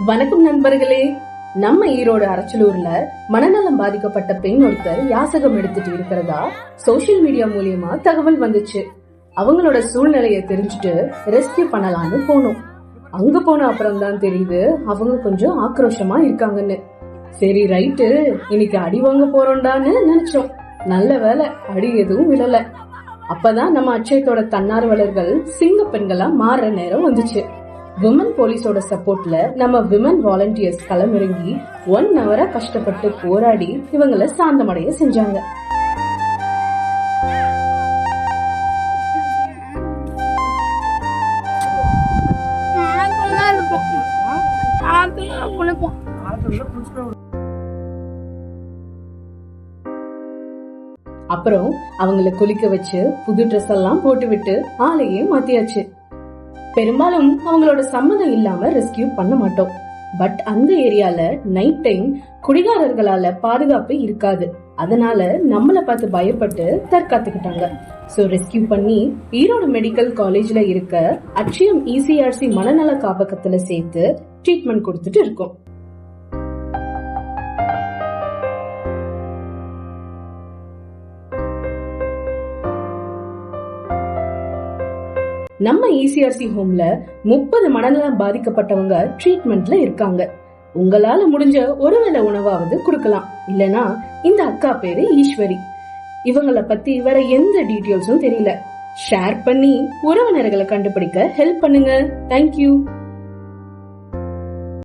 வணக்கம் நண்பர்களே. நம்ம ஈரோடு அரச்சலூர்ல மனநலம் பாதிக்கப்பட்ட பெண் ஒருத்தர் யாசகம் எடுத்துட்டு இருக்கிறதா சோசியல் மீடியா மூலியமா தகவல் வந்துச்சு. அவங்களோட சூழ்நிலையை தெரிஞ்சுட்டு ரெஸ்கியூ பண்ணலான்னு போனோம். அங்க போன அப்புறம் தான் தெரியுது அவங்க கொஞ்சம் ஆக்ரோஷமா இருக்காங்கன்னு. சரி ரைட்டு, இன்னைக்கு அடி வாங்க போறோம்டான்னு நினைச்சோம். நல்ல வேலை, அடி எதுவும் விழல. அப்பதான் நம்ம அச்சயத்தோட தன்னார்வலர்கள் சிங்க பெண்களா மாறுற நேரம் வந்துச்சு. விமன் போலீஸோட சப்போர்ட்ல நம்ம விமன் வாலண்டியர்ஸ் களமிறங்கி 1 hour கஷ்டப்பட்டு போராடி இவங்களை சாந்தமடைய செஞ்சாங்க. அப்புறம் அவங்கள குளிக்க வச்சு புது ட்ரெஸ் எல்லாம் போட்டு விட்டு ஆளையே மாத்தியாச்சு. பெரும்பாலும் அவங்களோட சம்மதம் இல்லாம ரெஸ்கியூ பண்ண மாட்டோம். பட் அந்த ஏரியால நைட் டைம் குடிகாரர்களால பாதுகாப்பு இருக்காது. அதனால நம்மள பார்த்து பயப்பட்டு தற்காத்துக்கிட்டாங்க. சோ ரெஸ்கியூ பண்ணி ஈரோடு மெடிக்கல் காலேஜ்ல இருக்க அச்சயம் இசிஆர்சி மனநல காப்பகத்துல சேர்த்து ட்ரீட்மெண்ட் கொடுத்துட்டு இருக்கோம். நம்ம இசிஆர்சி ஹோம்ல 30 மனநலம் பாதிக்கப்பட்டவங்க ட்ரீட்மெண்ட்ல இருக்காங்க. உங்களால முடிஞ்ச ஒருவேளை உணவாவது கொடுக்கலாம். இல்லனா இந்த அக்கா பேரு ஈஸ்வரி. இவங்கள பத்தி வேற எந்த டீடைல்ஸும் தெரியல. ஷேர் பண்ணி உறவினர்களை கண்டுபிடிக்க ஹெல்ப் பண்ணுங்க. தேங்க்யூ.